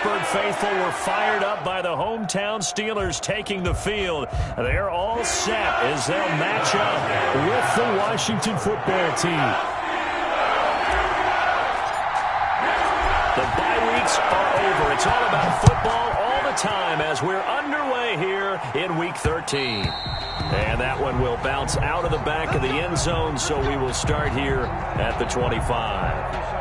Pittsburgh faithful were fired up by the hometown Steelers taking the field. They're all set as they'll match up with the Washington football team. The bye weeks are over. It's all about football all the time as we're underway here in Week 13. And that one will bounce out of the back of the end zone, so we will start here at the 25.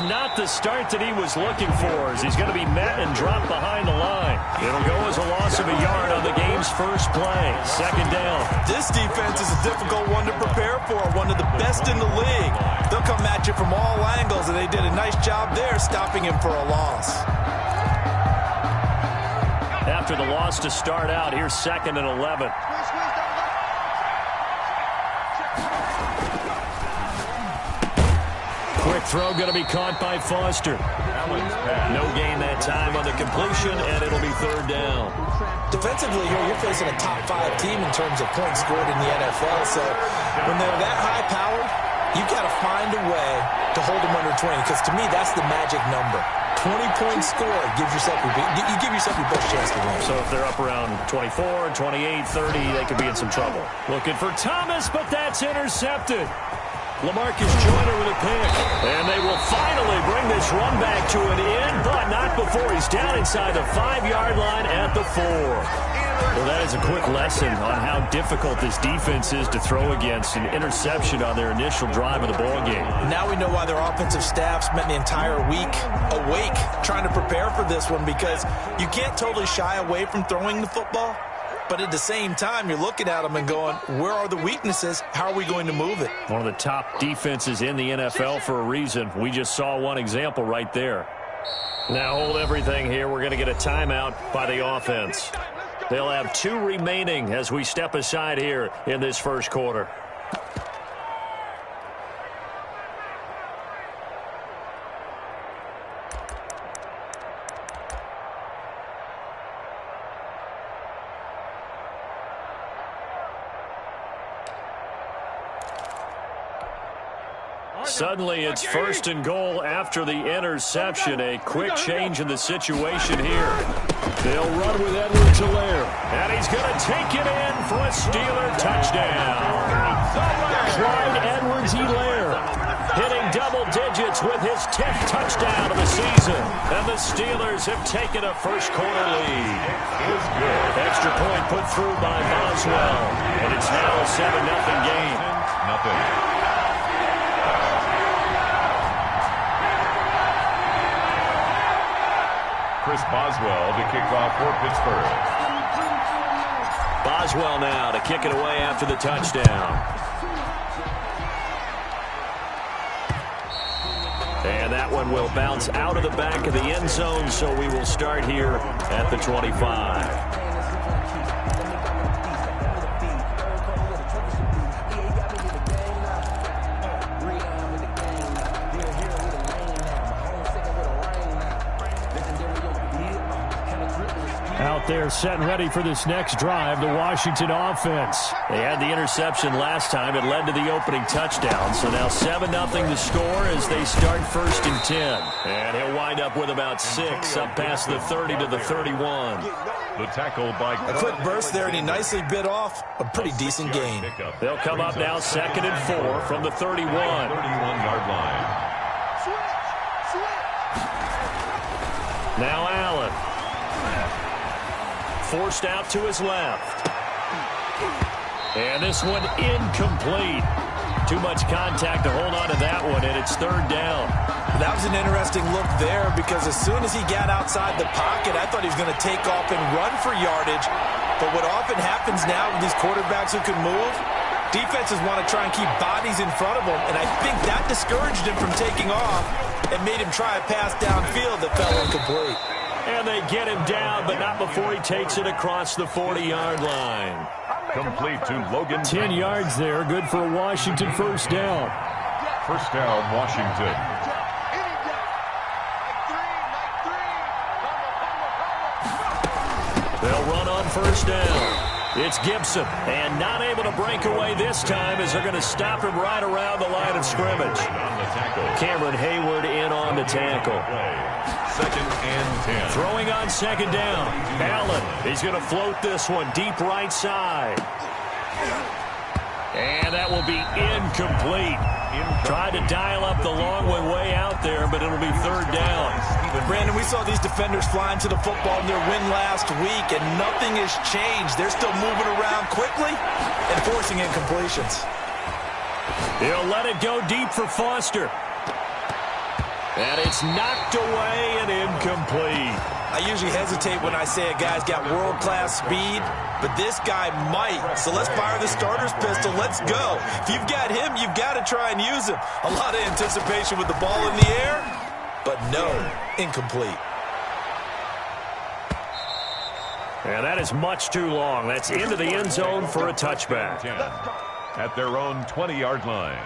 Not the start that he was looking for, as he's going to be met and dropped behind the line. It'll go as a loss of a yard on the game's first play. Second down. This defense is a difficult one to prepare for, one of the best in the league. They'll come at you from all angles, and they did a nice job there stopping him for a loss. After the loss to start out, here's 2nd and 11. Quick throw going to be caught by Foster. No gain that time on the completion, and it'll be 3rd down. Defensively here, you're facing a top 5 team in terms of points scored in the NFL. So when they're that high-powered, you've got to find a way to hold them under 20, because to me, that's the magic number. 20 points scored gives yourself you give yourself your best chance to win. So if they're up around 24, 28, 30, they could be in some trouble. Looking for Thomas, but that's intercepted. LaMarcus Joyner with a pick. And they will finally bring this run back to an end, but not before he's down inside the 5-yard line at the 4. Well, that is a quick lesson on how difficult this defense is to throw against. An interception on their initial drive of the ballgame. Now we know why their offensive staff spent the entire week awake trying to prepare for this one, because you can't totally shy away from throwing the football. But at the same time, you're looking at them and going, where are the weaknesses? How are we going to move it? One of the top defenses in the NFL for a reason. We just saw one example right there. Now hold everything here. We're going to get a timeout by the offense. They'll have 2 remaining as we step aside here in this first quarter. Suddenly, it's 1st and goal after the interception. A quick change in the situation here. They'll run with Edwards-Helaire. And he's going to take it in for a Steeler touchdown. Clyde Edwards-Helaire hitting double digits with his 10th touchdown of the season. And the Steelers have taken a first-quarter lead. Extra point put through by Boswell. And it's now a 7-0 game. Chris Boswell to kick off for Pittsburgh. Boswell now to kick it away after the touchdown. And that one will bounce out of the back of the end zone, so we will start here at the 25. They're set and ready for this next drive, the Washington offense. They had the interception last time. It led to the opening touchdown. So now 7-0 the score as they start 1st and 10. And he'll wind up with about 6 up past the 30 to the 31. The tackle by a quick burst there, and he nicely bit off a pretty decent gain. They'll come up now 2nd and 4 from the 31. 31-yard line. Now Allen. Forced out to his left. And this one incomplete. Too much contact to hold on to that one, and it's 3rd down. That was an interesting look there, because as soon as he got outside the pocket, I thought he was going to take off and run for yardage. But what often happens now with these quarterbacks who can move, defenses want to try and keep bodies in front of them, and I think that discouraged him from taking off and made him try a pass downfield that fell incomplete. And they get him down, but not before he takes it across the 40-yard line. Complete to Logan. 10 yards there, good for a Washington first down. First down, Washington. They'll run on first down. It's Gibson, and not able to break away this time as they're going to stop him right around the line of scrimmage. Cameron Hayward in on the tackle. Second and 10. Throwing on second down. Allen, he's going to float this one deep right side. And that will be incomplete. Tried to dial up the long one way out there, but it'll be third down. Brandon, we saw these defenders flying to the football in their win last week, and nothing has changed. They're still moving around quickly and forcing incompletions. He'll let it go deep for Foster. And it's knocked away and incomplete. I usually hesitate when I say a guy's got world-class speed, but this guy might. So let's fire the starter's pistol. Let's go. If you've got him, you've got to try and use him. A lot of anticipation with the ball in the air, but no, incomplete. And that is much too long. That's into the end zone for a touchback. 10 at their own 20-yard line.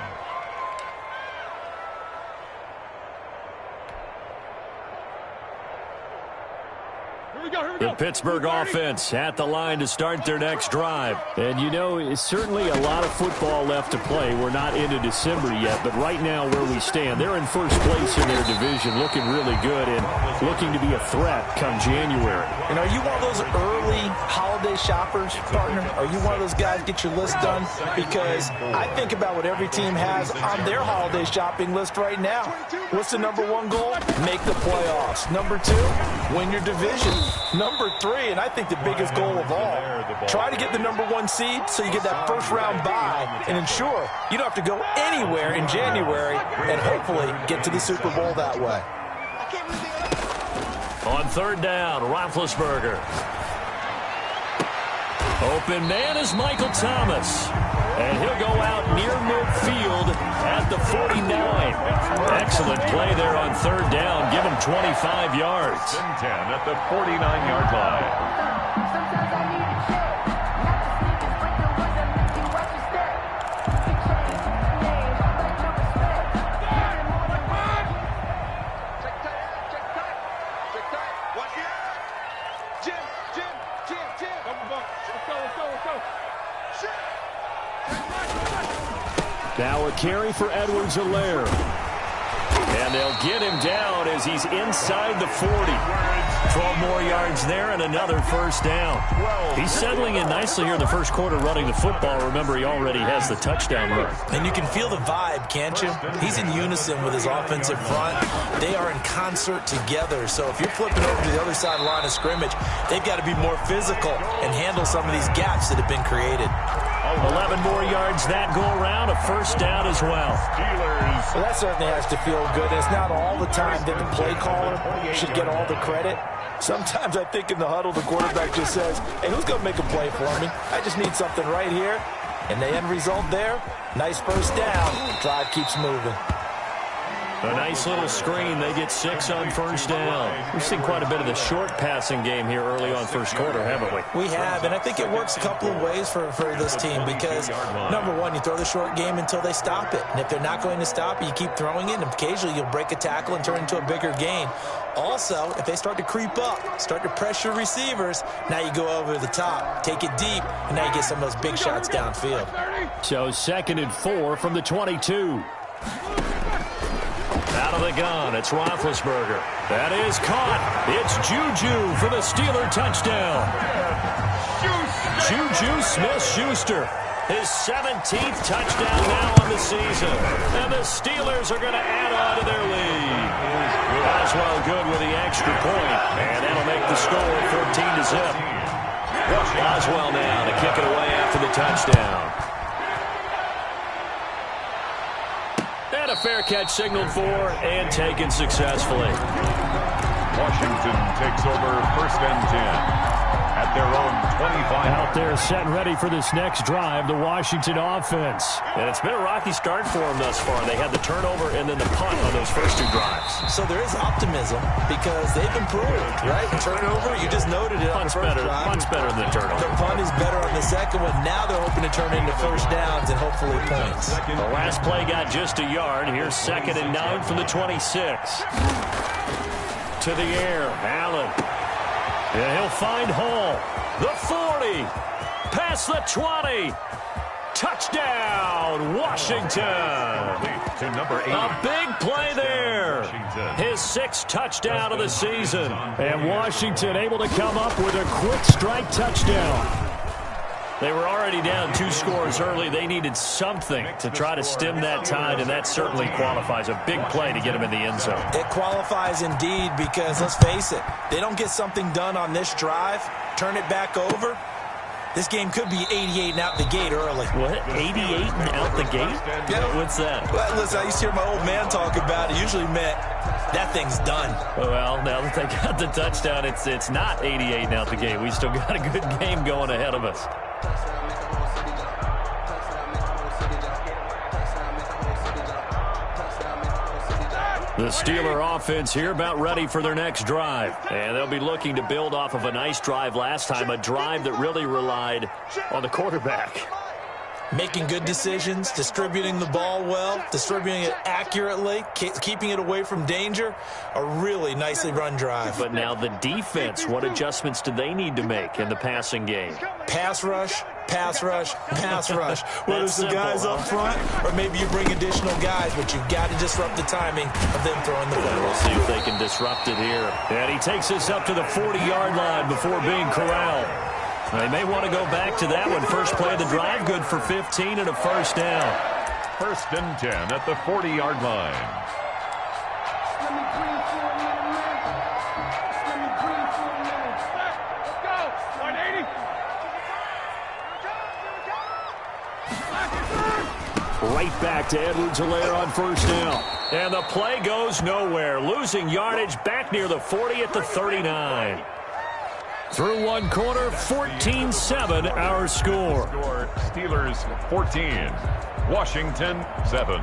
The Pittsburgh offense at the line to start their next drive. And, you know, it's certainly a lot of football left to play. We're not into December yet, but right now where we stand, they're in first place in their division, looking really good and looking to be a threat come January. And are you one of those early holiday shoppers, partner? Are you one of those guys get your list done? Because I think about what every team has on their holiday shopping list right now. What's the number one goal? Make the playoffs. Number two, win your division. Number three, and I think the biggest goal of all, try to get the number one seed so you get that first round bye and ensure you don't have to go anywhere in January and hopefully get to the Super Bowl that way. On third down, Roethlisberger. Open man is Michael Thomas. And he'll go out near midfield at the 49. Excellent play there on third down. Give him 25 yards. 10 at the 49-yard line. Now a carry for Edwards-Helaire. And they'll get him down as he's inside the 40. 12 more yards there and another first down. He's settling in nicely here in the first quarter running the football. Remember, he already has the touchdown run. And you can feel the vibe, can't you? He's in unison with his offensive front. They are in concert together. So if you're flipping over to the other side of the line of scrimmage, they've got to be more physical and handle some of these gaps that have been created. 11 more yards that go around, a first down as well. Well, that certainly has to feel good. It's not all the time that the play caller should get all the credit. Sometimes I think in the huddle, the quarterback just says, hey, who's going to make a play for me? I just need something right here. And the end result there, nice first down. Drive keeps moving. A nice little screen. They get 6 on first down. We've seen quite a bit of the short passing game here early on first quarter, haven't we? We have, and I think it works a couple of ways for this team because, number one, you throw the short game until they stop it. And if they're not going to stop it, you keep throwing it, and occasionally you'll break a tackle and turn into a bigger gain. Also, if they start to creep up, start to pressure receivers, now you go over the top, take it deep, and now you get some of those big shots downfield. So 2nd and 4 from the 22. Out of the gun, it's Roethlisberger. That is caught. It's Juju for the Steeler touchdown. Juju Smith-Schuster, his 17th touchdown now on the season. And the Steelers are going to add on to their lead. Boswell good with the extra point, and that'll make the score 14-0. Boswell now to kick it away after the touchdown. And a fair catch signaled for and taken successfully. Washington takes over 1st and 10 at their own Out there set and ready for this next drive, the Washington offense. And it's been a rocky start for them thus far. They had the turnover and then the punt on those first two drives. So there is optimism because they've improved, right? Turnover, you just noted it on the first drive. Punt's better than the turnover. The punt is better on the second one. Now they're hoping to turn into first downs and hopefully points. The last play got just a yard. Here's 2nd and 9 from the 26. To the air, Allen. And he'll find Hall. The 40. Past the 20. Touchdown, Washington. To number 8. A big play there. His 6th touchdown of the season. And Washington able to come up with a quick strike touchdown. They were already down 2 scores early. They needed something to try to stem that tide, and that certainly qualifies. A big play to get them in the end zone. It qualifies indeed because, let's face it, they don't get something done on this drive, turn it back over, this game could be 88 and out the gate early. What? 88 and out the gate? Yeah. What's that? Well, listen, I used to hear my old man talk about it. Usually meant that thing's done. Well, now that they got the touchdown, it's not 88 and out the gate. We still got a good game going ahead of us. The Steeler offense here about ready for their next drive. And they'll be looking to build off of a nice drive last time, a drive that really relied on the quarterback. Making good decisions, distributing the ball well, distributing it accurately, keeping it away from danger. A really nicely run drive. But now the defense, what adjustments do they need to make in the passing game? Pass rush, pass rush, pass rush. Whether it's the guys up front or maybe you bring additional guys, but you've got to disrupt the timing of them throwing the ball. We'll see if they can disrupt it here. And he takes us up to the 40-yard line before being corralled. They may want to go back to that one. First play of the drive, good for 15 and a first down. 1st and 10 at the 40-yard line. Right back to Edwards-Helaire on first down. And the play goes nowhere. Losing yardage back near the 40 at the 39. Through one quarter, 14-7 our score. Steelers 14, Washington 7.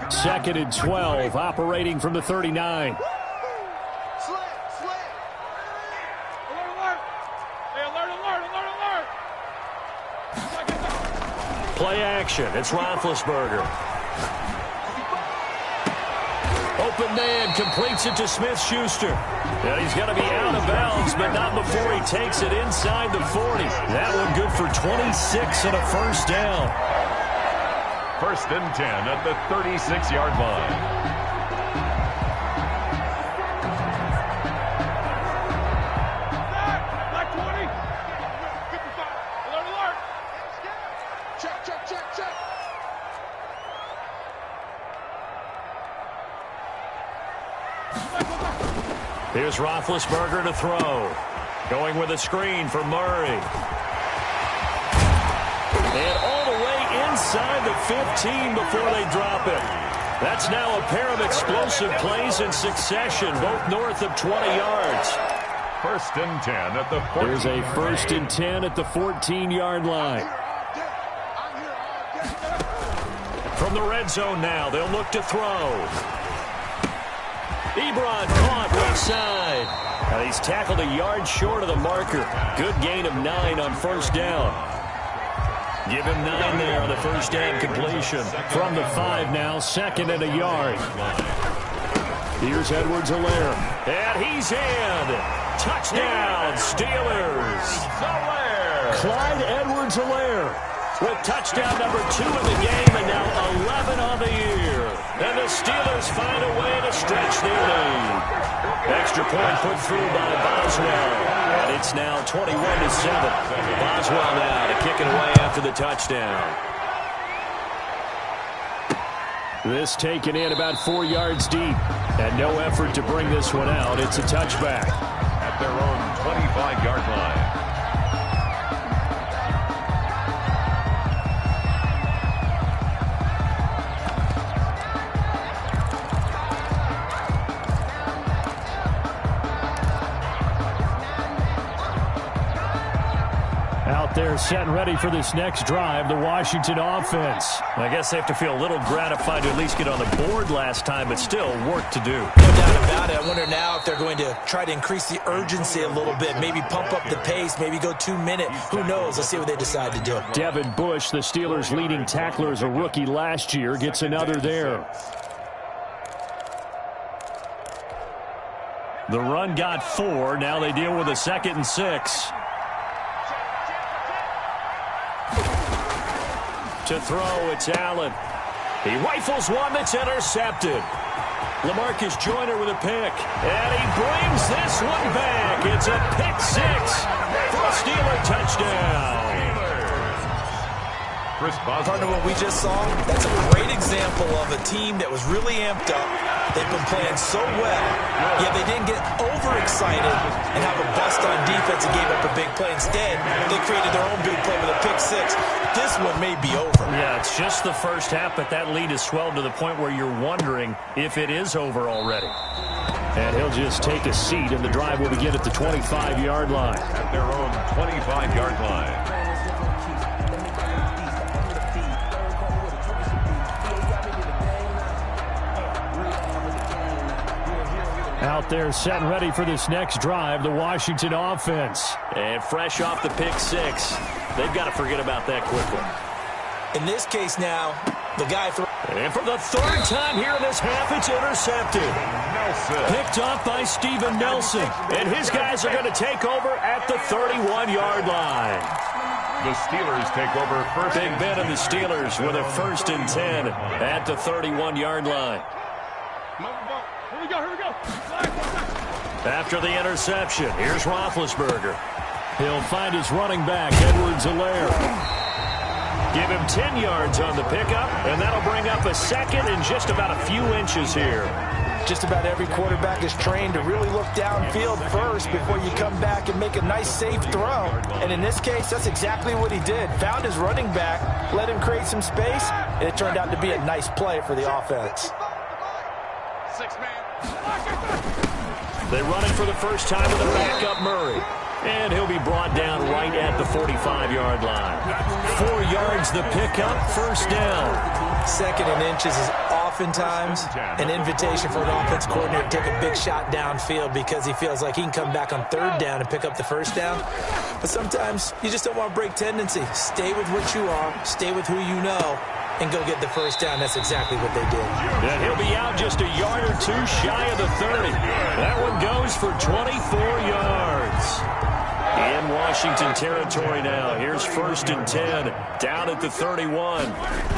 Second and 12, operating from the 39. Play action. It's Roethlisberger. Open man, completes it to Smith-Schuster. And he's going to be out of bounds, but not before he takes it inside the 40. That one good for 26 and a first down. 1st and 10 at the 36-yard line. Here's Roethlisberger to throw. Going with a screen for Murray. And all the way inside the 15 before they drop it. That's now a pair of explosive plays in succession, both north of 20 yards. 1st and 10 at the 14. There's a 1st and 10 at the 14-yard line. From the red zone now, they'll look to throw. Ebron caught right side. Now he's tackled a yard short of the marker. Good gain of 9 on first down. Give him 9 there on the first down completion. From the 5 now, 2nd and a yard. Here's Edwards-Helaire. And he's in. Touchdown, Steelers. Clyde Edwards-Helaire with touchdown number 2 in the game and now 11 on the year. And the Steelers find a way to stretch their lead. Extra point put through by Boswell. And it's now 21-7. Boswell now to kick it away after the touchdown. This taken in about 4 yards deep. And no effort to bring this one out. It's a touchback. At their own 25-yard line. They're set and ready for this next drive, the Washington offense. I guess they have to feel a little gratified to at least get on the board last time, but still work to do. No doubt about it. I wonder now if they're going to try to increase the urgency a little bit, maybe pump up the pace, maybe go 2 minute. Who knows? Let's see what they decide to do. Devin Bush, the Steelers' leading tackler as a rookie last year, gets another there. The run got 4. Now they deal with a 2nd and 6. To throw, it's Allen. He rifles one that's intercepted. LaMarcus Joyner with a pick. And he brings this one back. It's a pick 6 for a Steeler touchdown. Partner, what we just saw, that's a great example of a team that was really amped up. They've been playing so well, yet they didn't get overexcited and have a bust on defense and gave up a big play. Instead, they created their own big play with a pick 6. This one may be over. Yeah, it's just the first half, but that lead has swelled to the point where you're wondering if it is over already. And he'll just take a seat, and the drive will begin at the 25-yard line. At their own 25-yard line. Out there set and ready for this next drive, the Washington offense. And fresh off the pick 6, they've got to forget about that quickly. In this case now, the guy and for the 3rd time here in this half, it's intercepted. Nelson. Picked off by Steven Nelson. And his guys are going to take over at the 31-yard line. The Steelers take over first. Big Ben and the Steelers with a 1st and 10 at the 31-yard line. Here we go. After the interception, here's Roethlisberger. He'll find his running back, Edwards-Helaire. Give him 10 yards on the pickup, and that'll bring up a 2nd and just about a few inches here. Just about every quarterback is trained to really look downfield first before you come back and make a nice, safe throw. And in this case, that's exactly what he did. Found his running back, let him create some space, and it turned out to be a nice play for the offense. 6-man. They run it for the first time with a backup Murray. And he'll be brought down right at the 45-yard line. 4 yards the pickup, 1st down. 2nd and inches is oftentimes an invitation for an offense coordinator to take a big shot downfield because he feels like he can come back on 3rd down and pick up the 1st down. But sometimes you just don't want to break tendency. Stay with what you are, stay with who you know, and go get the 1st down. That's exactly what they did. And he'll be out just a yard or 2 shy of the 30. That one goes for 24 yards. In Washington territory now. Here's 1st and 10 down at the 31.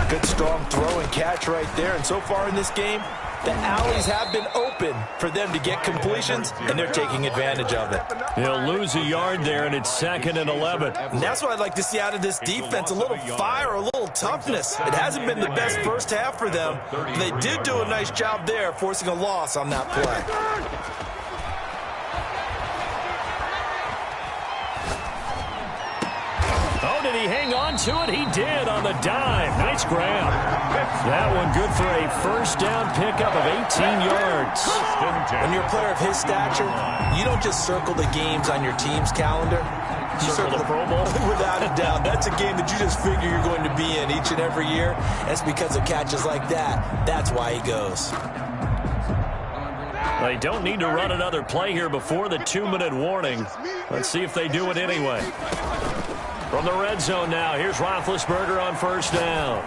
Good strong throw and catch right there. And so far in this game, the alleys have been open for them to get completions, and they're taking advantage of it. He'll lose a yard there, and it's 2nd and 11. And that's what I'd like to see out of this defense, a little fire, a little toughness. It hasn't been the best first half for them. They did do a nice job there, forcing a loss on that play. Oh, did he hang on to it? He did on the dive. Nice grab. That one good for a 1st down pickup of 18 yards. When you're a player of his stature, you don't just circle the games on your team's calendar. You circle the Pro Bowl? Without a doubt. That's a game that you just figure you're going to be in each and every year. That's because of catches like that. That's why he goes. They don't need to run another play here before the 2-minute warning. Let's see if they do it anyway. From the red zone now, here's Roethlisberger on 1st down.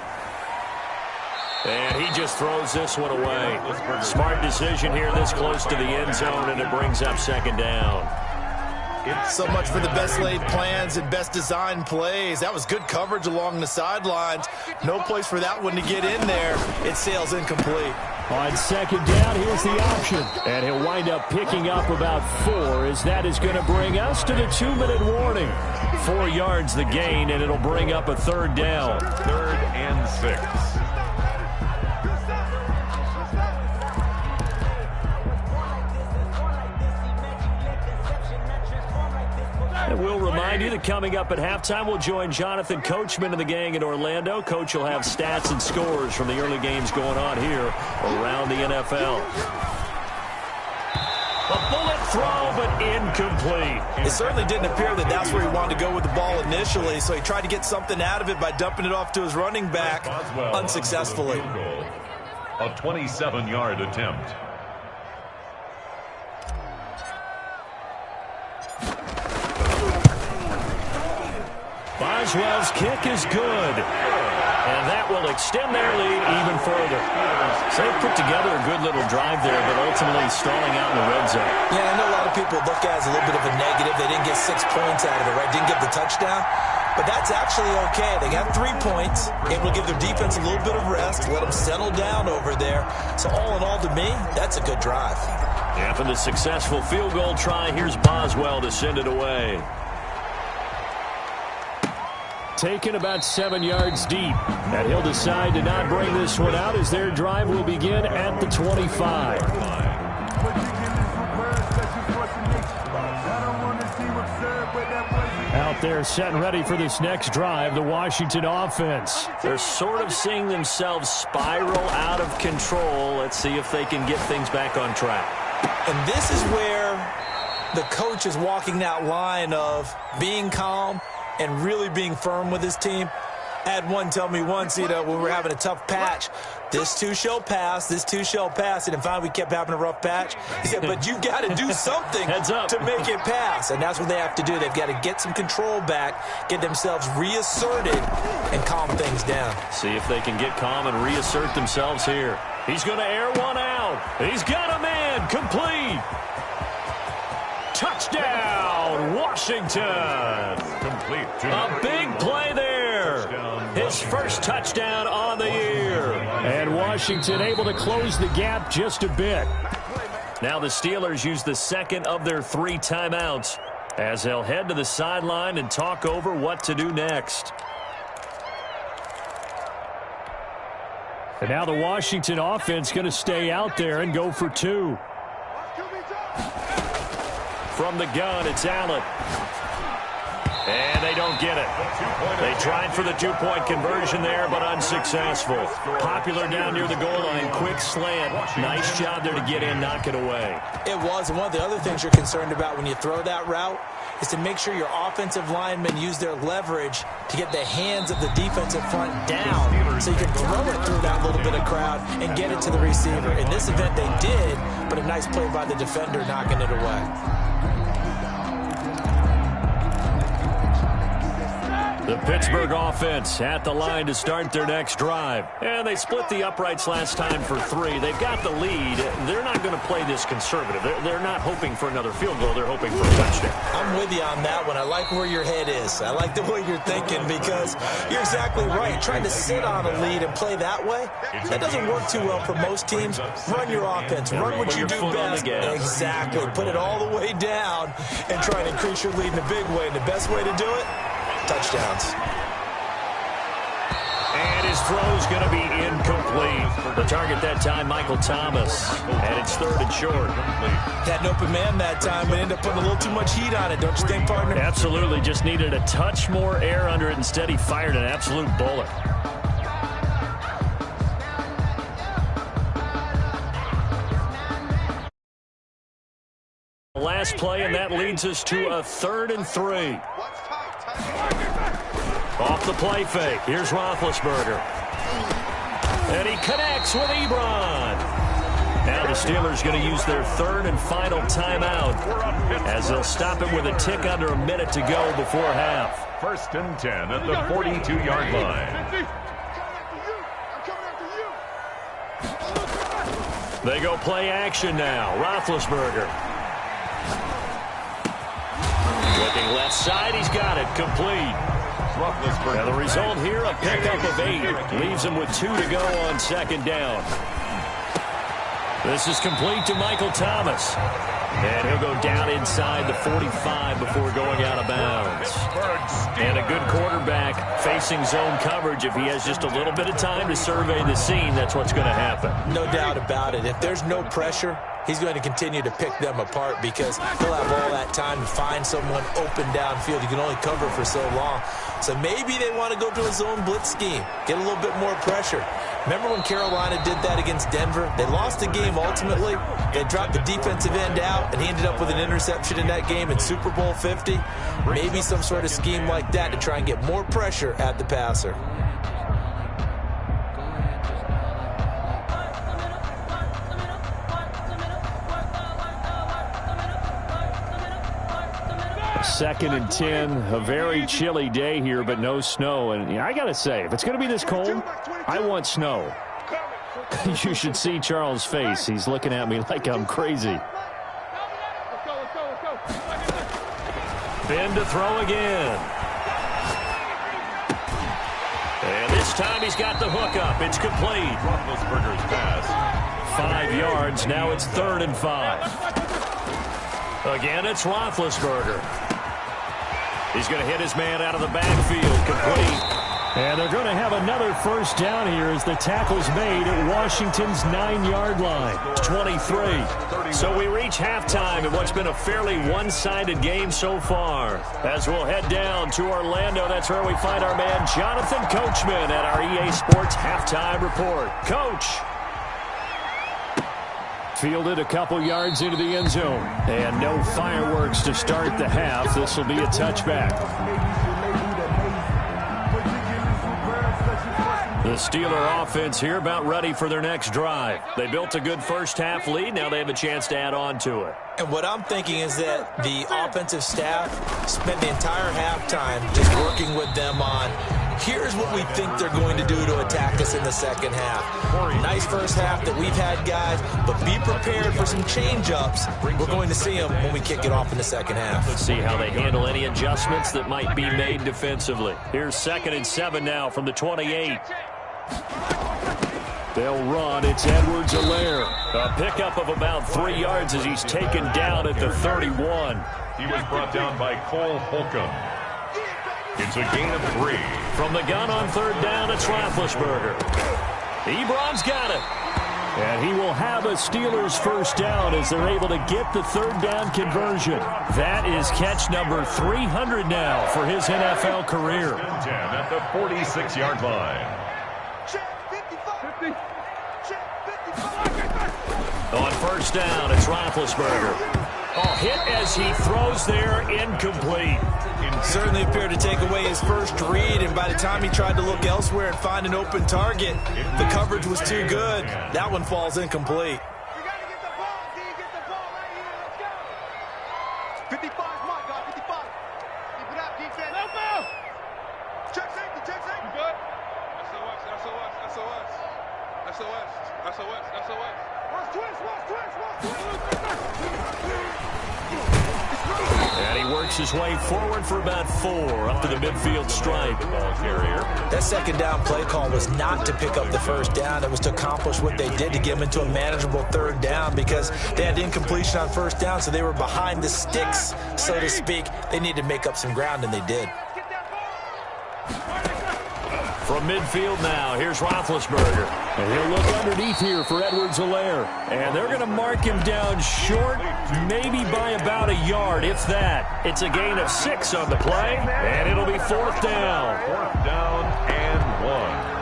And he just throws this one away. Smart decision here this close to the end zone, and it brings up 2nd down. So much for the best laid plans and best designed plays. That was good coverage along the sidelines. No place for that one to get in there. It sails incomplete. On 2nd down, here's the option. And he'll wind up picking up about 4, as that is going to bring us to the 2-minute warning. 4 yards the gain, and it'll bring up a 3rd down. 3rd and 6. remind you that coming up at halftime, we'll join Jonathan Coachman and the gang in Orlando. Coach will have stats and scores from the early games going on here around the NFL. A bullet throw, but incomplete. It certainly didn't appear that that's where he wanted to go with the ball initially, so he tried to get something out of it by dumping it off to his running back unsuccessfully. A 27-yard attempt. Boswell's kick is good, and that will extend their lead even further. So they put together a good little drive there, but ultimately stalling out in the red zone. Yeah, I know a lot of people look at it as a little bit of a negative. They didn't get 6 points out of it, right? Didn't get the touchdown. But that's actually okay. They got 3 points, able to give their defense a little bit of rest, let them settle down over there. So all in all, to me, that's a good drive. After the successful field goal try, here's Boswell to send it away. Taken about 7 yards deep, and he'll decide to not bring this one out as their drive will begin at the 25. Out there set and ready for this next drive, the Washington offense. They're sort of seeing themselves spiral out of control. Let's see if they can get things back on track. And this is where the coach is walking that line of being calm and really being firm with his team. I had one tell me once, when we were having a tough patch, this too shall pass, this too shall pass. And finally, we kept having a rough patch. He said, but you got to do something to make it pass. And that's what they have to do. They've got to get some control back, get themselves reasserted, and calm things down. See if they can get calm and reassert themselves here. He's going to air one out. He's got a man. Complete. Touchdown, Washington. Complete. A big play there. His first touchdown on the year. And Washington able to close the gap just a bit. Now the Steelers use the second of their 3 timeouts as they'll head to the sideline and talk over what to do next. And now the Washington offense going to stay out there and go for 2. From the gun, it's Allen. And they don't get it. They tried for the 2-point conversion there, but unsuccessful. Popular down near the goal line. Quick slant. Nice job there to get in, knock it away. It was. And one of the other things you're concerned about when you throw that route is to make sure your offensive linemen use their leverage to get the hands of the defensive front down so you can throw it through that little bit of crowd and get it to the receiver. In this event, they did, but a nice play by the defender knocking it away. The Pittsburgh offense at the line to start their next drive. And they split the uprights last time for 3. They've got the lead. They're not going to play this conservative. They're not hoping for another field goal. They're hoping for a touchdown. I'm with you on that one. I like where your head is. I like the way you're thinking because you're exactly right. Trying to sit on a lead and play that way, that doesn't work too well for most teams. Run your offense. Run what you do best. Exactly. Put it all the way down and try to increase your lead in a big way. And the best way to do it, touchdowns. And his throw is going to be incomplete. The target that time, Michael Thomas. And it's 3rd and short. Had an open man that time, but ended up putting a little too much heat on it, don't you think, partner? Absolutely. Just needed a touch more air under it. Instead, he fired an absolute bullet. Last play, and that leads us to a 3rd and 3. Off the play fake. Here's Roethlisberger. And he connects with Ebron. Now the Steelers going to use their 3rd and final timeout as they'll stop it with a tick under a minute to go before half. 1st and 10 at the 42-yard line. They go play action now. Roethlisberger. Looking left side. He's got it. Complete. Now the result here, a pickup of 8. Leaves him with 2 to go on 2nd down. This is complete to Michael Thomas. And he'll go down inside the 45 before going out of bounds. And a good quarterback facing zone coverage. If he has just a little bit of time to survey the scene, that's what's going to happen. No doubt about it. If there's no pressure, he's going to continue to pick them apart because he'll have all that time to find someone open downfield. You can only cover for so long. So maybe they want to go to a zone blitz scheme, get a little bit more pressure. Remember when Carolina did that against Denver? They lost the game ultimately. They dropped the defensive end out, and he ended up with an interception in that game in Super Bowl 50. Maybe some sort of scheme like that to try and get more pressure at the passer. Second and 10, a very chilly day here, but no snow. And I got to say, if it's going to be this cold, I want snow. You should see Charles' face. He's looking at me like I'm crazy. Ben to throw again. And this time he's got the hook up. It's complete. Roethlisberger's pass. 5 yards. Now it's 3rd and 5. Again, it's Roethlisberger. He's going to hit his man out of the backfield. Complete. And they're going to have another first down here as the tackle's made at Washington's 9-yard line. 23. So we reach halftime in what's been a fairly one-sided game so far. As we'll head down to Orlando, that's where we find our man Jonathan Coachman at our EA Sports Halftime Report. Coach. Fielded a couple yards into the end zone. And no fireworks to start the half. This will be a touchback. The Steeler offense here about ready for their next drive. They built a good first-half lead. Now they have a chance to add on to it. And what I'm thinking is that the offensive staff spent the entire halftime just working with them on, here's what we think they're going to do to attack us in the second half. Nice first half that we've had, guys, but be prepared for some change-ups. We're going to see them when we kick it off in the second half. Let's see how they handle any adjustments that might be made defensively. Here's 2nd and 7 now from the 28. They'll run. It's Edwards-Helaire. A pickup of about 3 yards as he's taken down at the 31. He was brought down by Cole Holcomb. It's a gain of 3. From the gun on 3rd down, it's Roethlisberger. Ebron's got it. And he will have a Steelers first down as they're able to get the 3rd down conversion. That is catch number 300 now for his NFL career. 10 at the 46-yard line. On first down, it's Roethlisberger. Oh, hit as he throws there, incomplete. Certainly appeared to take away his first read, and by the time he tried to look elsewhere and find an open target, the coverage was too good. That one falls incomplete. And he works his way forward for about 4 up to the midfield stripe. That second down play call was not to pick up the first down. It was to accomplish what they did to get them into a manageable 3rd down because they had incompletion on first down, so they were behind the sticks, so to speak. They needed to make up some ground, and they did. From midfield now, here's Roethlisberger. And he'll look underneath here for Edwards-Helaire. And they're going to mark him down short, maybe by about a yard, if that. It's a gain of 6 on the play, and it'll be 4th down. 4th down and 1.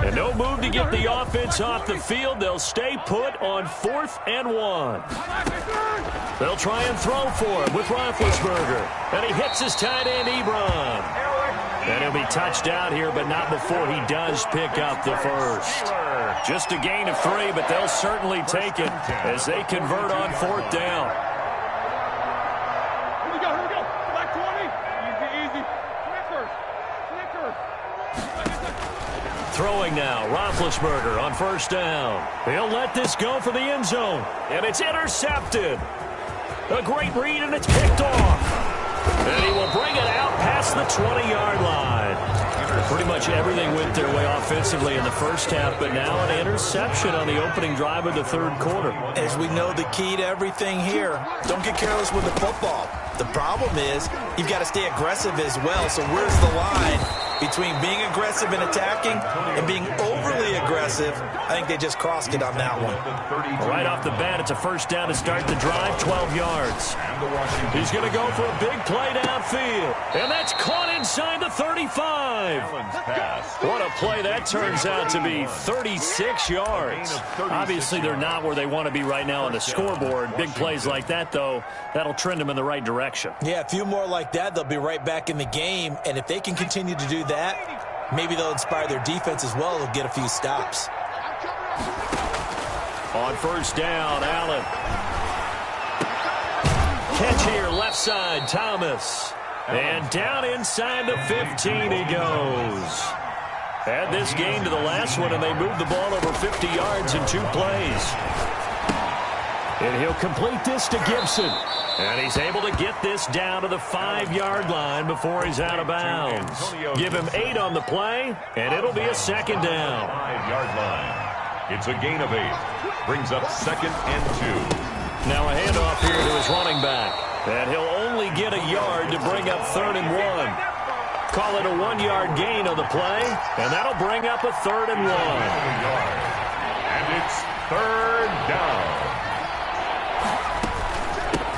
And no move to get the offense off the field. They'll stay put on 4th and 1. They'll try and throw for him with Roethlisberger. And he hits his tight end, Ebron. And he'll be touched out here, but not before he does pick up the first. Just a gain of 3, but they'll certainly take it as they convert on 4th down. Here we go. Black 20. Easy. Snickers. Throwing now, Roethlisberger on first down. He'll let this go for the end zone, and it's intercepted. A great read, and it's picked off. And he will bring it out past the 20-yard line. Pretty much everything went their way offensively in the first half, but now an interception on the opening drive of the 3rd quarter. As we know, the key to everything here, don't get careless with the football. The problem is you've got to stay aggressive as well. So where's the line between being aggressive and attacking and being overly aggressive? I think they just crossed it on that one. Right off the bat, it's a first down to start the drive, 12 yards. He's going to go for a big play downfield. And that's caught inside the 35. What a play that turns out to be, 36 yards. Obviously, they're not where they want to be right now on the scoreboard. Big plays like that, though, that'll trend them in the right direction. Yeah, a few more like that, they'll be right back in the game. And if they can continue to do that, maybe they'll inspire their defense as well. They'll get a few stops. On first down, Allen. Catch here, left side, Thomas. And down inside the 15 he goes. Add this game to the last one, and they moved the ball over 50 yards in 2 plays. And he'll complete this to Gibson. And he's able to get this down to the 5-yard line before he's out of bounds. Give him 8 on the play, and it'll be a second down. 5-yard line. It's a gain of 8. Brings up 2nd and 2. Now a handoff here to his running back. And he'll only get a yard to bring up 3rd and 1. Call it a 1-yard gain on the play, and that'll bring up a 3rd and 1. And it's 3rd down.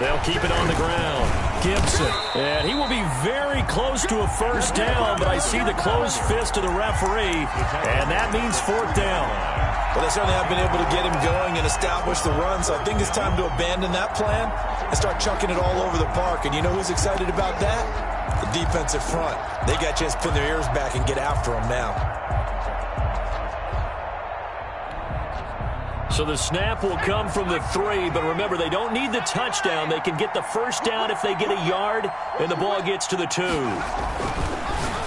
They'll keep it on the ground. Gibson. And he will be very close to a first down, but I see the closed fist of the referee, and that means 4th down. Well, they certainly have been able to get him going and establish the run, so I think it's time to abandon that plan and start chucking it all over the park. And you know who's excited about that? The defensive front. They got a chance to pin their ears back and get after him now. So the snap will come from the 3, but remember, they don't need the touchdown. They can get the first down if they get a yard, and the ball gets to the 2.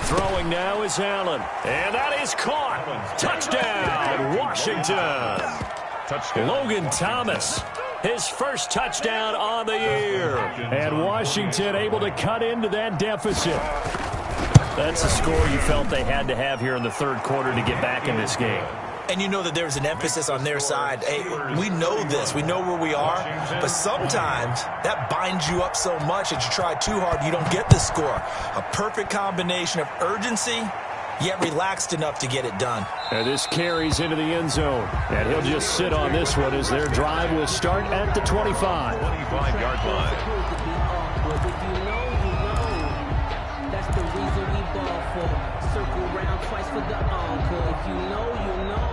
Throwing now is Allen. And that is caught. Touchdown, Washington. Touchdown. Logan Thomas, his first touchdown on the year. And Washington able to cut into that deficit. That's a score you felt they had to have here in the 3rd quarter to get back in this game. And you know that there's an emphasis on their side. Hey, we know this. We know where we are. But sometimes that binds you up so much that you try too hard, you don't get the score. A perfect combination of urgency, yet relaxed enough to get it done. And this carries into the end zone. And he'll just sit on this one as their drive will start at the 25. 25-yard line. That's the reason we ball for. Circle round twice for the encore. If you know, you know.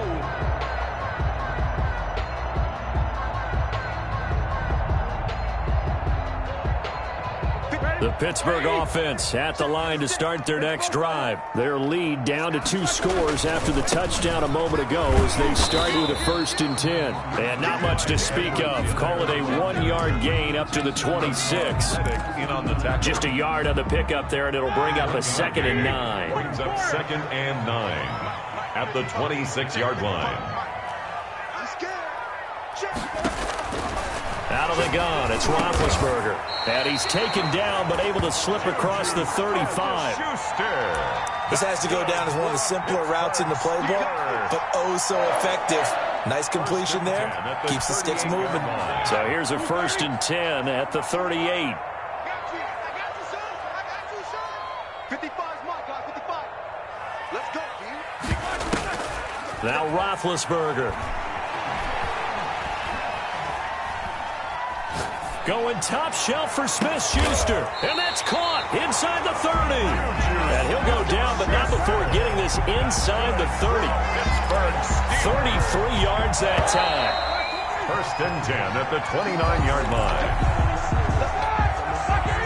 The Pittsburgh offense at the line to start their next drive. Their lead down to 2 scores after the touchdown a moment ago as they start with a 1st and 10. And not much to speak of. Call it a 1-yard gain up to the 26. Just a yard on the pickup there, and it'll bring up a 2nd and 9. Brings up 2nd and 9 at the 26-yard line. Out of the gun, it's Roethlisberger. And he's taken down, but able to slip across the 35. This has to go down as one of the simpler routes in the playbook, but oh so effective. Nice completion there. Keeps the sticks moving. So here's a 1st and 10 at the 38. 55's my guy, 55. Let's go, dude. Now Roethlisberger. Going top shelf for Smith-Schuster. And that's caught inside the 30. And he'll go down, but not before getting this inside the 30. 33 yards that time. 1st and 10 at the 29-yard line.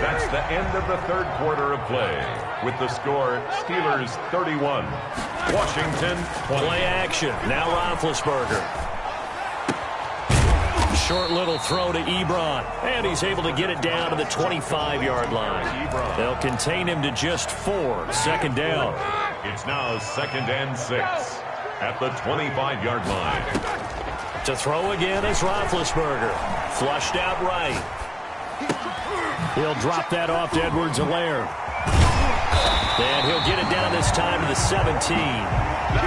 That's the end of the 3rd quarter of play. With the score, Steelers 31, Washington 20. Play action. Now Roethlisberger. Short little throw to Ebron. And he's able to get it down to the 25-yard line. They'll contain him to just 4. 2nd down. It's now 2nd and 6 at the 25-yard line. To throw again is Roethlisberger. Flushed out right. He'll drop that off to Edwards-Helaire. And he'll get it down this time to the 17.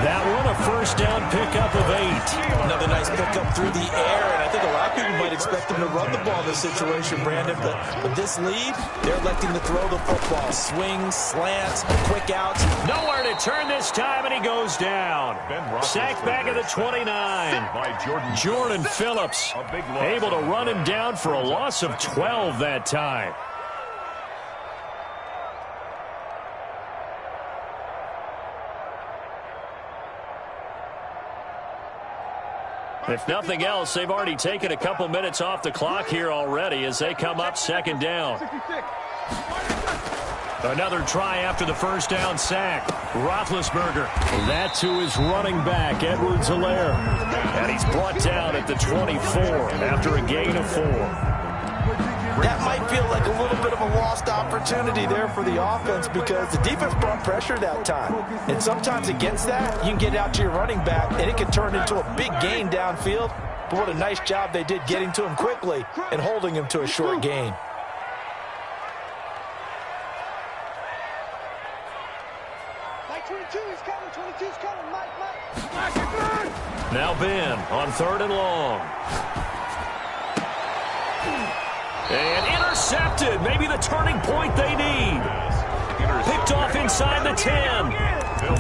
That one a 1st down pickup of 8. Another nice pickup through the air, and I think a lot of people might expect them to run the ball in this situation, Brandon, but this lead, they're electing to throw the football. Swings, slants, quick outs. Nowhere to turn this time, and he goes down. Sacked back at the 29. By Jordan Phillips able to run him down for a loss of 12 that time. If nothing else, they've already taken a couple minutes off the clock here already as they come up second down. Another try after the first down sack. Roethlisberger. That to his running back, Edwards-Helaire. And he's brought down at the 24 after a gain of 4. That might feel like a little bit of a lost opportunity there for the offense because the defense brought pressure that time. And sometimes against that, you can get out to your running back, and it can turn into a big gain downfield. But what a nice job they did getting to him quickly and holding him to a short gain. Now Ben on 3rd and long. And intercepted. Maybe the turning point they need. Picked off inside the 10.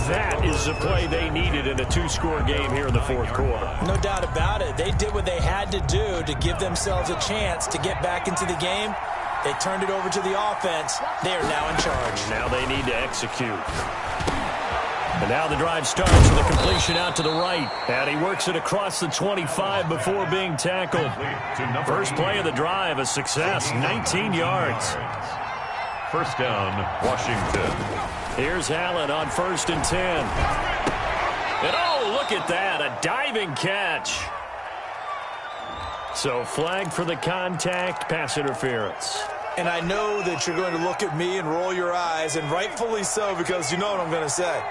That is the play they needed in a 2-score game here in the 4th quarter. No doubt about it. They did what they had to do to give themselves a chance to get back into the game. They turned it over to the offense. They are now in charge. Now they need to execute. And now the drive starts with a completion out to the right. And he works it across the 25 before being tackled. First play of the drive, a success, 19 yards. First down, Washington. Here's Allen on 1st and 10. And oh, look at that, a diving catch. So flag for the contact, pass interference. And I know that you're going to look at me and roll your eyes, and rightfully so, because you know what I'm going to say.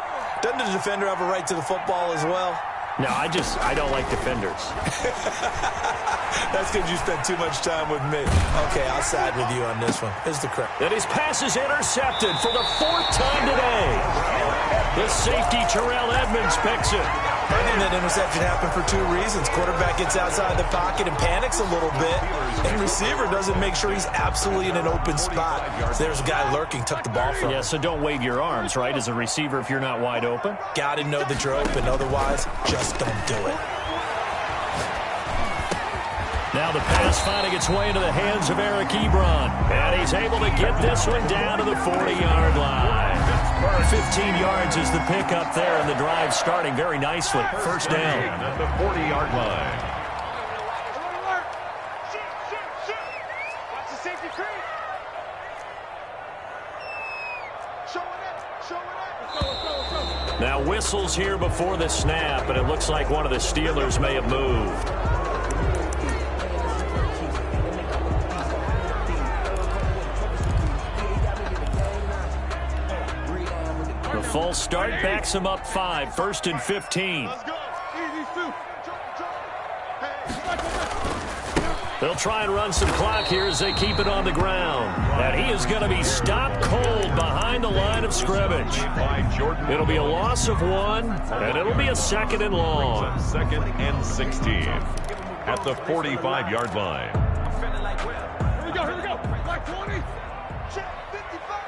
Doesn't the defender have a right to the football as well? No, I don't like defenders. That's because you spent too much time with me. Okay, I'll side with you on this one. Here's the correct. And his pass is intercepted for the 4th time today. The safety, Terrell Edmonds, picks it. I think that interception happened for 2 reasons. Quarterback gets outside the pocket and panics a little bit, and receiver doesn't make sure he's absolutely in an open spot. So there's a guy lurking, took the ball from him. Yeah, so don't wave your arms, right, as a receiver if you're not wide open. Got to know that you're open. Otherwise, just don't do it. Now the pass finding its way into the hands of Eric Ebron. And he's able to get this one down to the 40-yard line. 15 yards is the pickup there, and the drive starting very nicely. First down. At the 40-yard line. Watch the safety creep. Show it. Now whistles here before the snap, and it looks like one of the Steelers may have moved. Full start backs him up 5, 1st and 15. Let's go. Easy, Stu. They'll try and run some clock here as they keep it on the ground. And he is going to be stopped cold behind the line of scrimmage. It'll be a loss of 1, and it'll be a 2nd and long. 2nd and 16 at the 45-yard line. Here we go. Black 20. Check 55.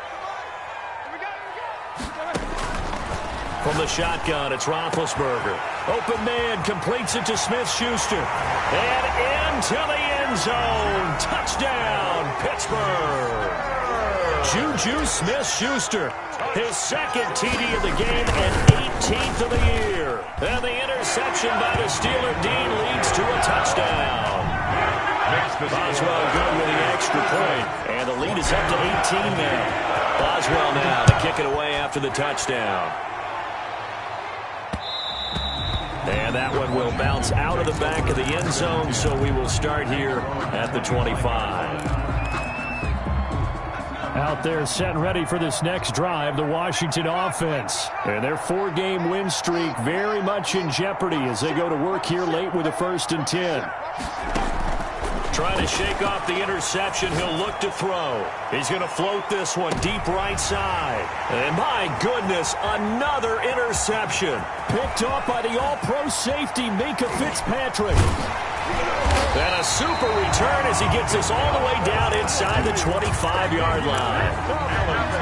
From the shotgun, it's Roethlisberger. Open man, completes it to Smith-Schuster. And into the end zone. Touchdown, Pittsburgh. Juju Smith-Schuster. His 2nd TD of the game and 18th of the year. And the interception by the Steeler Dean leads to a touchdown. Boswell good with the extra point. And the lead is up to 18 now. Boswell now to kick it away after the touchdown. And that one will bounce out of the back of the end zone, so we will start here at the 25. Out there set and ready for this next drive, the Washington offense. And their 4-game win streak very much in jeopardy as they go to work here late with a 1st and 10. Trying to shake off the interception. He'll look to throw. He's going to float this one deep right side. And my goodness, another interception. Picked off by the all-pro safety, Minkah Fitzpatrick. And a super return as he gets us all the way down inside the 25-yard line.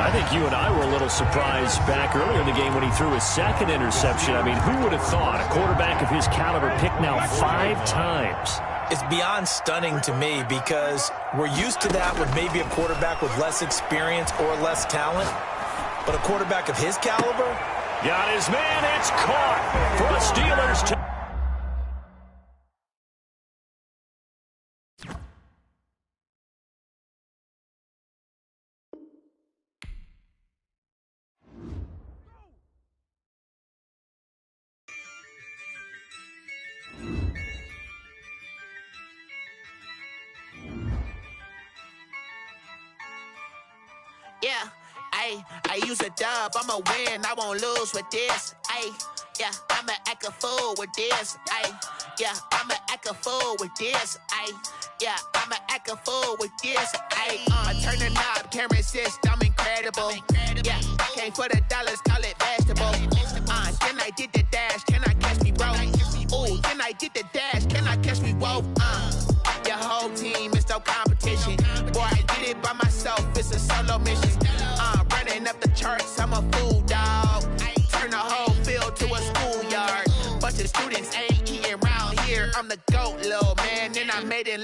I think you and I were a little surprised back earlier in the game when he threw his second interception. I mean, who would have thought a quarterback of his caliber picked now 5 times? It's beyond stunning to me because we're used to that with maybe a quarterback with less experience or less talent. But a quarterback of his caliber? Got his man. It's caught for a Steelers. Yeah, I use a dub, I'ma win, I won't lose with this. Yeah, I'ma act a fool with this. Yeah, I'ma act a fool with this. Yeah, I'ma act a fool with this. I turn the knob, can't resist, I'm incredible. Yeah, came for the dollars, call it vegetable. Then I did the dash, can I catch me, bro? Ooh, then I did the dash, can I catch me, whoa? Your whole team is no competition. Boy, I did it by myself, it's a solo mission. Running up the charts, I'm a fool, dog. Turn the whole field to a schoolyard. Bunch of students ain't eating around here. I'm the GOAT, little man, and I made it